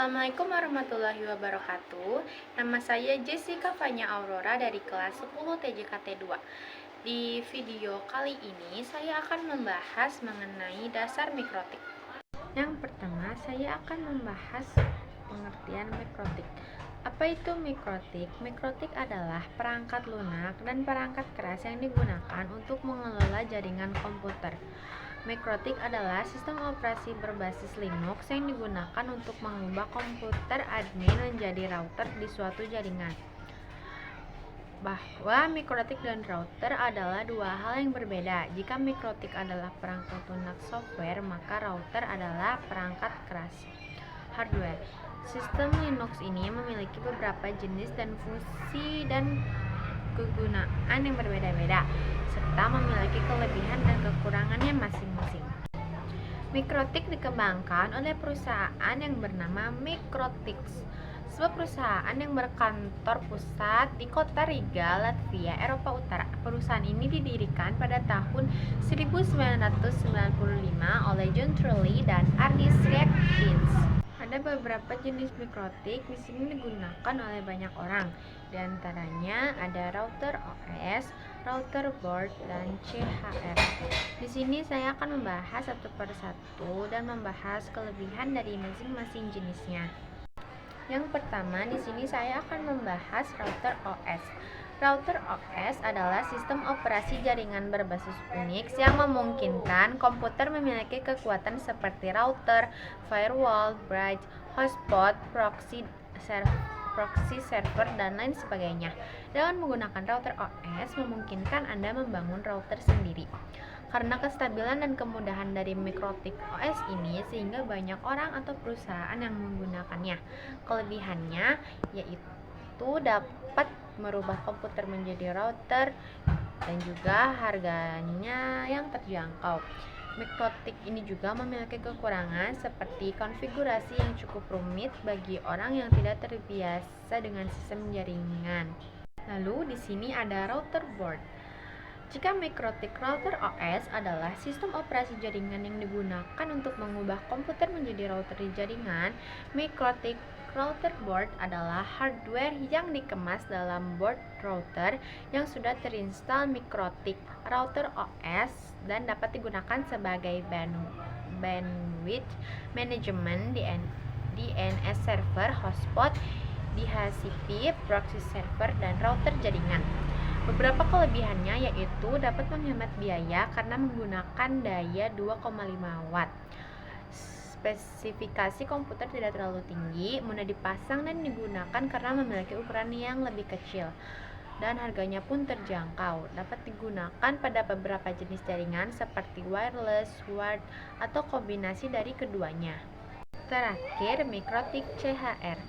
Assalamualaikum warahmatullahi wabarakatuh. Nama saya Jessica Fanya Aurora dari kelas 10 TJKT 2. Di video kali ini saya akan membahas mengenai dasar mikrotik. Yang pertama, saya akan membahas pengertian mikrotik. Apa itu mikrotik? Mikrotik adalah perangkat lunak dan perangkat keras yang digunakan untuk mengelola jaringan komputer. Mikrotik adalah sistem operasi berbasis Linux yang digunakan untuk mengubah komputer admin menjadi router di suatu jaringan. Bahwa mikrotik dan router adalah dua hal yang berbeda. Jika mikrotik adalah perangkat lunak software, maka router adalah perangkat keras hardware. Sistem Linux ini memiliki beberapa jenis dan fungsi dan kegunaan yang berbeda-beda, serta memiliki kelebihan dan kekurangannya masing-masing. Mikrotik dikembangkan oleh perusahaan yang bernama Microtix, sebuah perusahaan yang berkantor pusat di kota Riga, Latvia, Eropa Utara. Perusahaan ini didirikan pada tahun 1995 oleh John Trulli dan Ernest Rietvins. Ada beberapa jenis mikrotik di sini digunakan oleh banyak orang. Di antaranya ada router OS, router board, dan CHR. Di sini saya akan membahas satu persatu dan membahas kelebihan dari masing-masing jenisnya. Yang pertama, di sini saya akan membahas router OS. Router OS adalah sistem operasi jaringan berbasis Unix yang memungkinkan komputer memiliki kekuatan seperti router, firewall, bridge, hotspot, proxy server, dan lain sebagainya. Dengan menggunakan router OS memungkinkan Anda membangun router sendiri. Karena kestabilan dan kemudahan dari mikrotik OS ini, sehingga banyak orang atau perusahaan yang menggunakannya. Kelebihannya yaitu dapat merubah komputer menjadi router dan juga harganya yang terjangkau. Mikrotik ini juga memiliki kekurangan seperti konfigurasi yang cukup rumit bagi orang yang tidak terbiasa dengan sistem jaringan. Lalu di sini ada router board. Jika mikrotik router OS adalah sistem operasi jaringan yang digunakan untuk mengubah komputer menjadi router di jaringan, mikrotik router board adalah hardware yang dikemas dalam board router yang sudah terinstall mikrotik router OS dan dapat digunakan sebagai bandwidth management, DNS server, hotspot, DHCP, proxy server, dan router jaringan. Beberapa kelebihannya yaitu dapat menghemat biaya karena menggunakan daya 2,5 watt. Spesifikasi komputer tidak terlalu tinggi, mudah dipasang dan digunakan karena memiliki ukuran yang lebih kecil. Dan harganya pun terjangkau. Dapat digunakan pada beberapa jenis jaringan seperti wireless, wired, atau kombinasi dari keduanya. Terakhir, mikrotik CHR.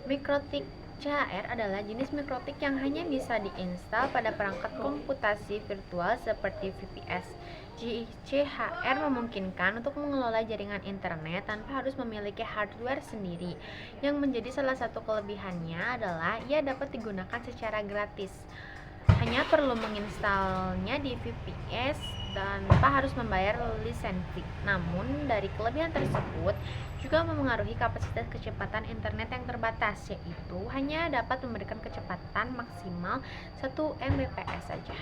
Mikrotik CHR adalah jenis mikrotik yang hanya bisa diinstal pada perangkat komputasi virtual seperti VPS. CHR memungkinkan untuk mengelola jaringan internet tanpa harus memiliki hardware sendiri. Yang menjadi salah satu kelebihannya adalah ia dapat digunakan secara gratis. Hanya perlu menginstalnya di VPS tanpa harus membayar lisensi. Namun, dari kelebihan tersebut juga memengaruhi kapasitas kecepatan internet yang terbatas, yaitu hanya dapat memberikan kecepatan maksimal 1 Mbps saja.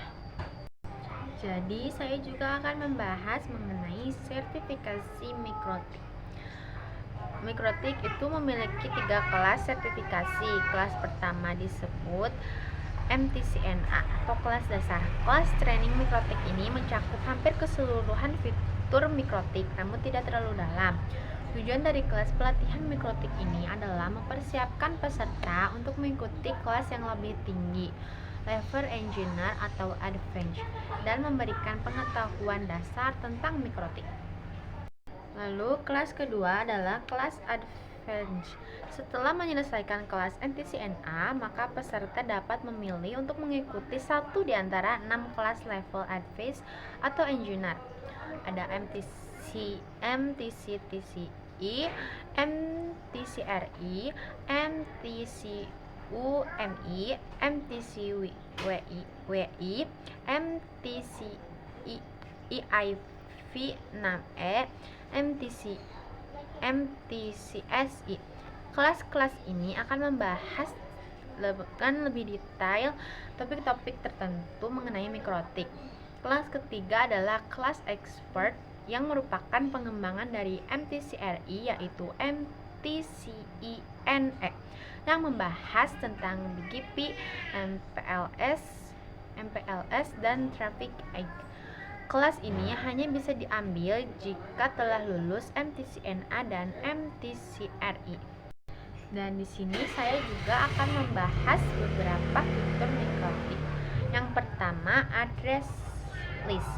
Jadi, saya juga akan membahas mengenai sertifikasi mikrotik. Mikrotik itu memiliki 3 kelas sertifikasi. Kelas pertama disebut MTCNA atau kelas dasar. Kelas training mikrotik ini mencakup hampir keseluruhan fitur mikrotik, namun tidak terlalu dalam. Tujuan dari kelas pelatihan mikrotik ini adalah mempersiapkan peserta untuk mengikuti kelas yang lebih tinggi, level engineer atau advanced, dan memberikan pengetahuan dasar tentang mikrotik. Lalu kelas kedua adalah kelas advanced. Setelah menyelesaikan kelas MTCNA, maka peserta dapat memilih untuk mengikuti satu di antara 6 kelas level advanced atau engineer. Ada MTCTCI, MTCRI, MTCUMI, MTCWI, MTCIV6E, MTCSI. Kelas-kelas ini akan membahas lebih detail topik-topik tertentu mengenai mikrotik. Kelas ketiga adalah kelas expert yang merupakan pengembangan dari MTCRI, yaitu MTCINE, yang membahas tentang BGP, MPLS, dan Traffic Egg. Kelas ini hanya bisa diambil jika telah lulus MTCNA dan MTCRI. Dan di sini saya juga akan membahas beberapa fitur mikrotik. Yang pertama, address list.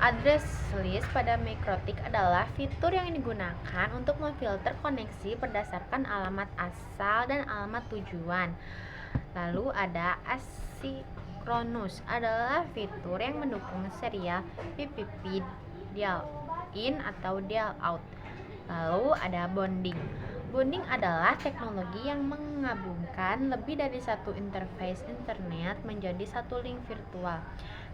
Address list pada mikrotik adalah fitur yang digunakan untuk memfilter koneksi berdasarkan alamat asal dan alamat tujuan. Lalu ada asynchronous, adalah fitur yang mendukung serial PPP dial in atau dial out. Lalu ada bonding. Bonding adalah teknologi yang menggabungkan lebih dari satu interface internet menjadi satu link virtual.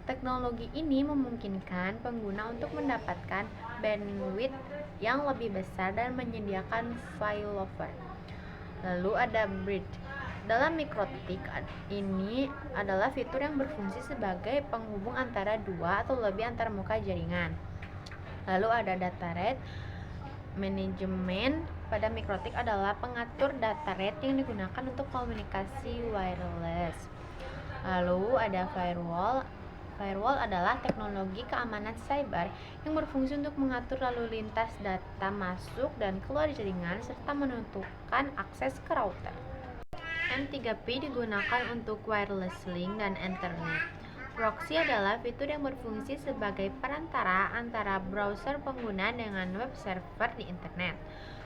Teknologi ini memungkinkan pengguna untuk mendapatkan bandwidth yang lebih besar dan menyediakan failover. Lalu ada bridge. Dalam mikrotik ini adalah fitur yang berfungsi sebagai penghubung antara dua atau lebih antarmuka jaringan. Lalu ada data rate. Manajemen pada mikrotik adalah pengatur data rate yang digunakan untuk komunikasi wireless. Lalu ada firewall. Firewall adalah teknologi keamanan cyber yang berfungsi untuk mengatur lalu lintas data masuk dan keluar jaringan serta menentukan akses ke router. M3P digunakan untuk wireless link dan internet. Proxy adalah fitur yang berfungsi sebagai perantara antara browser pengguna dengan web server di internet.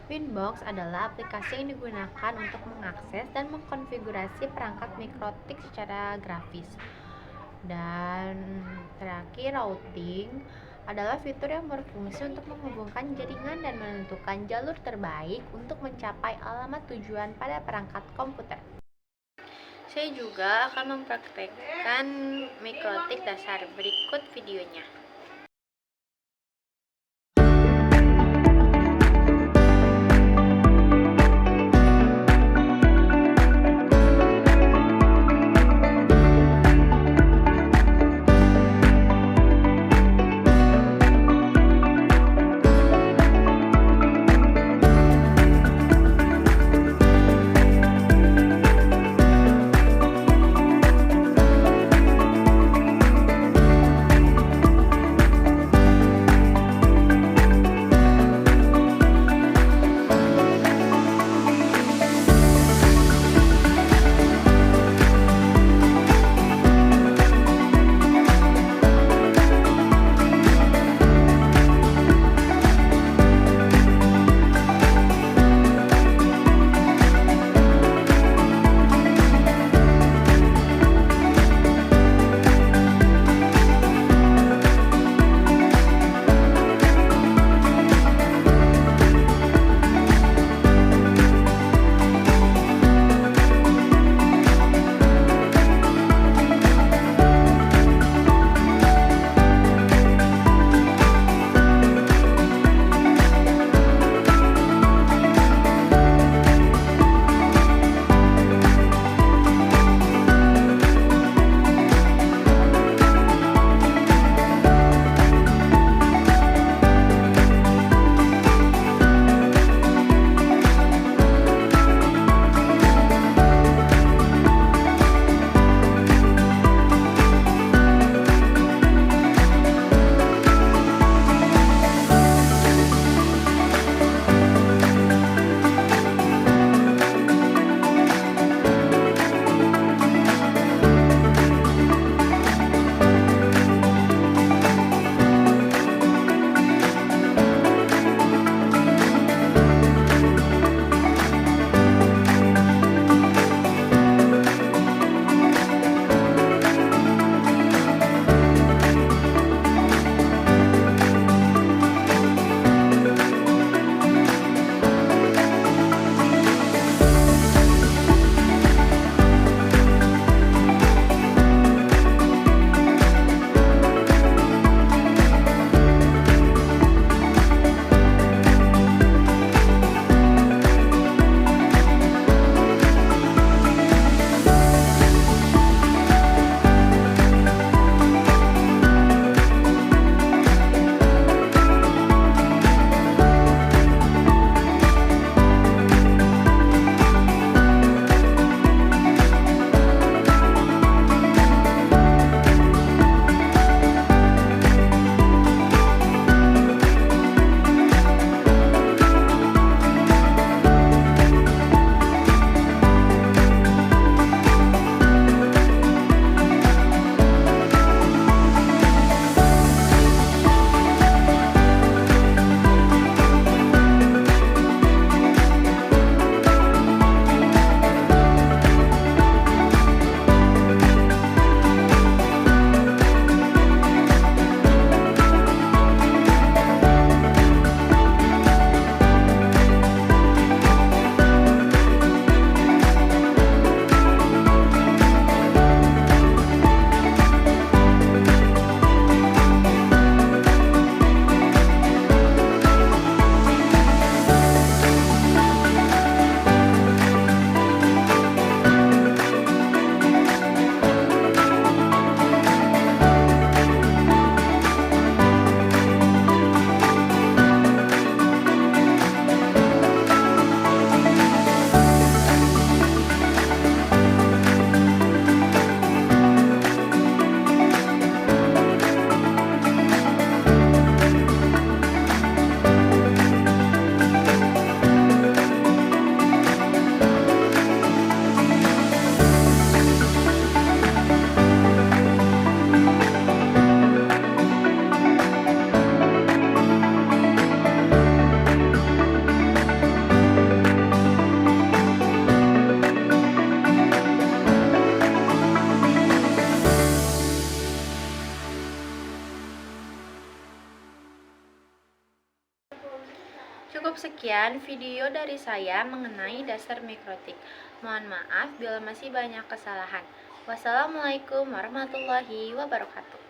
Winbox adalah aplikasi yang digunakan untuk mengakses dan mengkonfigurasi perangkat mikrotik secara grafis. Dan terakhir, routing adalah fitur yang berfungsi untuk menghubungkan jaringan dan menentukan jalur terbaik untuk mencapai alamat tujuan pada perangkat komputer. Saya juga akan mempraktekkan mikrotik dasar. Berikut videonya. Cukup sekian video dari saya mengenai dasar mikrotik. Mohon maaf bila masih banyak kesalahan. Wassalamualaikum warahmatullahi wabarakatuh.